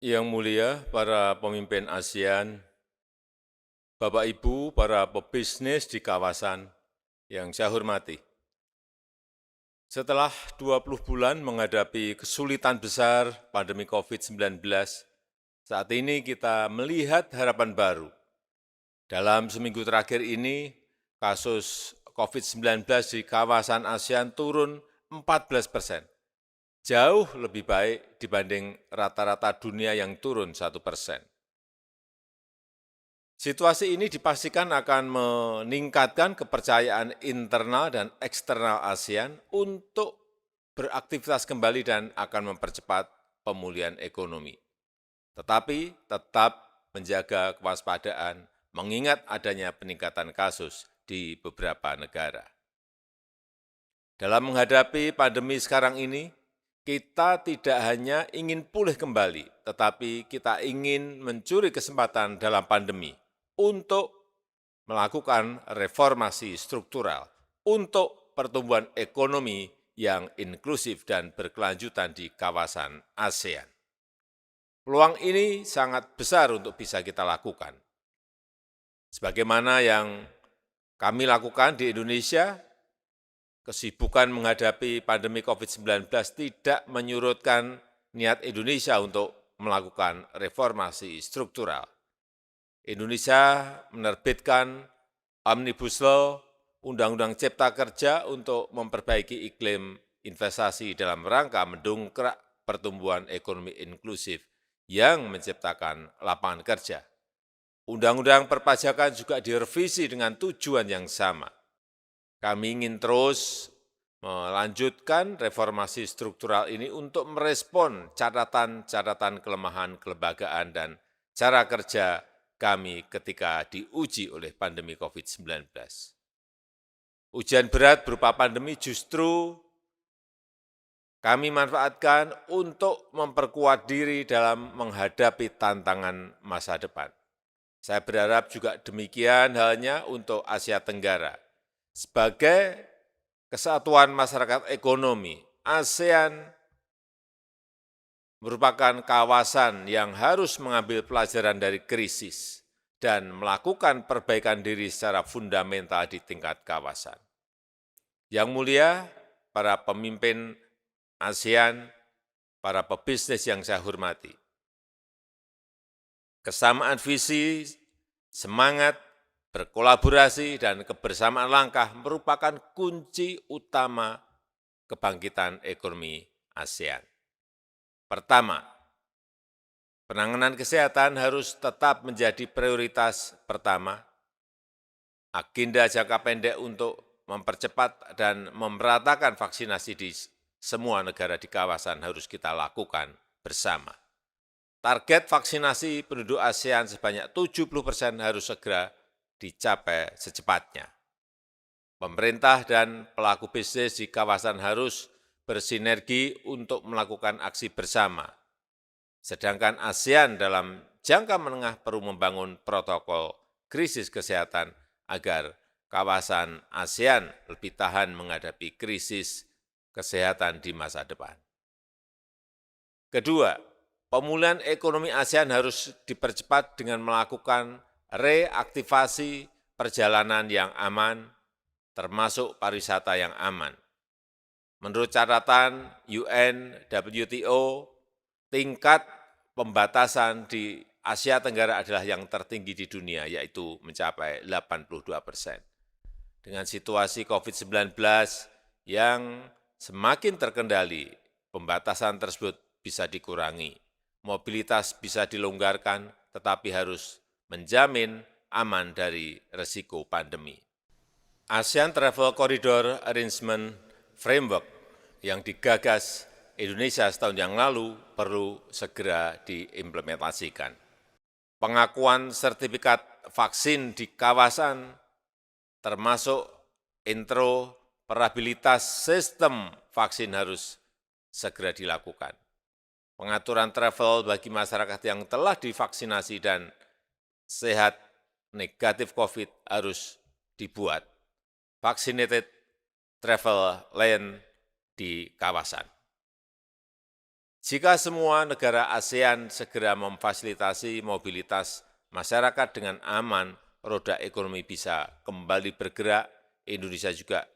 Yang mulia para pemimpin ASEAN, Bapak Ibu, para pebisnis di kawasan yang saya hormati. Setelah 20 bulan menghadapi kesulitan besar pandemi COVID-19, saat ini kita melihat harapan baru. Dalam seminggu terakhir ini, kasus COVID-19 di kawasan ASEAN turun 14%, jauh lebih baik dibanding rata-rata dunia yang turun 1%. Situasi ini dipastikan akan meningkatkan kepercayaan internal dan eksternal ASEAN untuk beraktivitas kembali dan akan mempercepat pemulihan ekonomi. Tetapi tetap menjaga kewaspadaan, mengingat adanya peningkatan kasus di beberapa negara. Dalam menghadapi pandemi sekarang ini, kita tidak hanya ingin pulih kembali, tetapi kita ingin mencuri kesempatan dalam pandemi untuk melakukan reformasi struktural untuk pertumbuhan ekonomi yang inklusif dan berkelanjutan di kawasan ASEAN. Peluang ini sangat besar untuk bisa kita lakukan. Sebagaimana yang kami lakukan di Indonesia, kesibukan menghadapi pandemi COVID-19 tidak menyurutkan niat Indonesia untuk melakukan reformasi struktural. Indonesia menerbitkan Omnibus Law, Undang-Undang Cipta Kerja untuk memperbaiki iklim investasi dalam rangka mendongkrak pertumbuhan ekonomi inklusif yang menciptakan lapangan kerja. Undang-undang perpajakan juga direvisi dengan tujuan yang sama. Kami ingin terus melanjutkan reformasi struktural ini untuk merespon catatan-catatan kelemahan kelembagaan dan cara kerja kami ketika diuji oleh pandemi COVID-19. Ujian berat berupa pandemi justru kami manfaatkan untuk memperkuat diri dalam menghadapi tantangan masa depan. Saya berharap juga demikian halnya untuk Asia Tenggara. Sebagai kesatuan masyarakat ekonomi, ASEAN merupakan kawasan yang harus mengambil pelajaran dari krisis dan melakukan perbaikan diri secara fundamental di tingkat kawasan. Yang mulia, para pemimpin ASEAN, para pebisnis yang saya hormati, kesamaan visi, semangat, berkolaborasi, dan kebersamaan langkah merupakan kunci utama kebangkitan ekonomi ASEAN. Pertama, penanganan kesehatan harus tetap menjadi prioritas pertama. Agenda jangka pendek untuk mempercepat dan memeratakan vaksinasi di semua negara di kawasan harus kita lakukan bersama. Target vaksinasi penduduk ASEAN sebanyak 70% harus segera dicapai secepatnya. Pemerintah dan pelaku bisnis di kawasan harus bersinergi untuk melakukan aksi bersama. Sedangkan ASEAN dalam jangka menengah perlu membangun protokol krisis kesehatan agar kawasan ASEAN lebih tahan menghadapi krisis kesehatan di masa depan. Kedua, pemulihan ekonomi ASEAN harus dipercepat dengan melakukan reaktivasi perjalanan yang aman, termasuk pariwisata yang aman. Menurut catatan UN, WTO, tingkat pembatasan di Asia Tenggara adalah yang tertinggi di dunia, yaitu mencapai 82%. Dengan situasi COVID-19 yang semakin terkendali, pembatasan tersebut bisa dikurangi. Mobilitas bisa dilonggarkan, tetapi harus menjamin aman dari resiko pandemi. ASEAN Travel Corridor Arrangement Framework yang digagas Indonesia setahun yang lalu perlu segera diimplementasikan. Pengakuan sertifikat vaksin di kawasan termasuk interoperabilitas sistem vaksin harus segera dilakukan. Pengaturan travel bagi masyarakat yang telah divaksinasi dan sehat negatif COVID harus dibuat. Vaccinated travel lane di kawasan. Jika semua negara ASEAN segera memfasilitasi mobilitas masyarakat dengan aman, roda ekonomi bisa kembali bergerak. Indonesia juga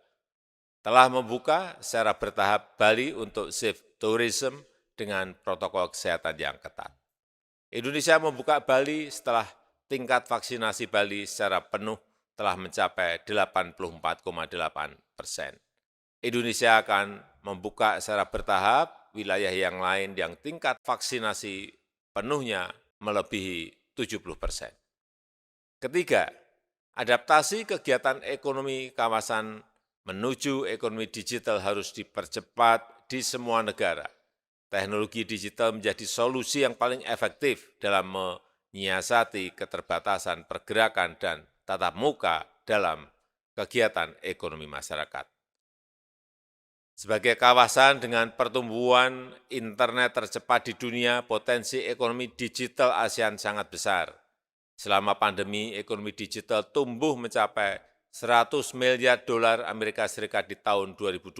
telah membuka secara bertahap Bali untuk safe tourism dengan protokol kesehatan yang ketat. Indonesia membuka Bali setelah tingkat vaksinasi Bali secara penuh telah mencapai 84,8%. Indonesia akan membuka secara bertahap wilayah yang lain yang tingkat vaksinasi penuhnya melebihi 70%. Ketiga, adaptasi kegiatan ekonomi kawasan menuju ekonomi digital harus dipercepat di semua negara. Teknologi digital menjadi solusi yang paling efektif dalam menyiasati keterbatasan pergerakan dan tatap muka dalam kegiatan ekonomi masyarakat. Sebagai kawasan dengan pertumbuhan internet tercepat di dunia, potensi ekonomi digital ASEAN sangat besar. Selama pandemi, ekonomi digital tumbuh mencapai 100 miliar dolar Amerika Serikat di tahun 2020.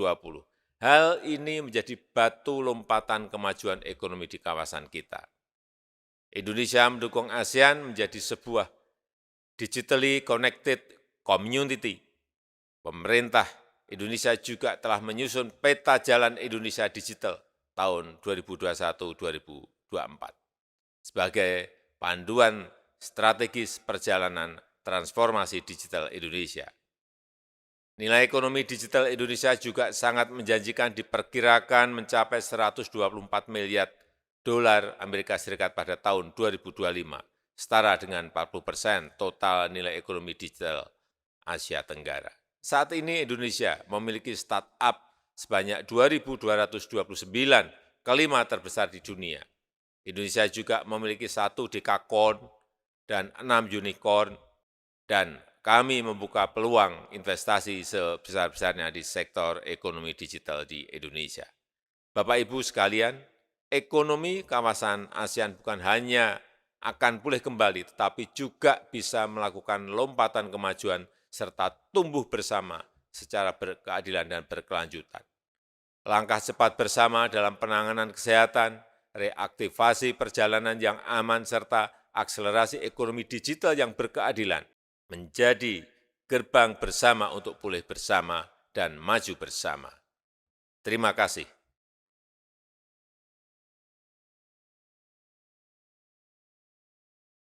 Hal ini menjadi batu lompatan kemajuan ekonomi di kawasan kita. Indonesia mendukung ASEAN menjadi sebuah digitally connected community. Pemerintah Indonesia juga telah menyusun peta jalan Indonesia digital tahun 2021-2024 sebagai panduan strategis perjalanan transformasi digital Indonesia. Nilai ekonomi digital Indonesia juga sangat menjanjikan, diperkirakan mencapai 124 miliar dolar Amerika Serikat pada tahun 2025, setara dengan 40% total nilai ekonomi digital Asia Tenggara. Saat ini Indonesia memiliki startup sebanyak 2.229, kelima terbesar di dunia. Indonesia juga memiliki 1 dekakorn dan 6 unicorn, dan kami membuka peluang investasi sebesar-besarnya di sektor ekonomi digital di Indonesia. Bapak Ibu sekalian, ekonomi kawasan ASEAN bukan hanya akan pulih kembali, tetapi juga bisa melakukan lompatan kemajuan serta tumbuh bersama secara berkeadilan dan berkelanjutan. Langkah cepat bersama dalam penanganan kesehatan, reaktivasi perjalanan yang aman, serta akselerasi ekonomi digital yang berkeadilan menjadi gerbang bersama untuk pulih bersama dan maju bersama. Terima kasih.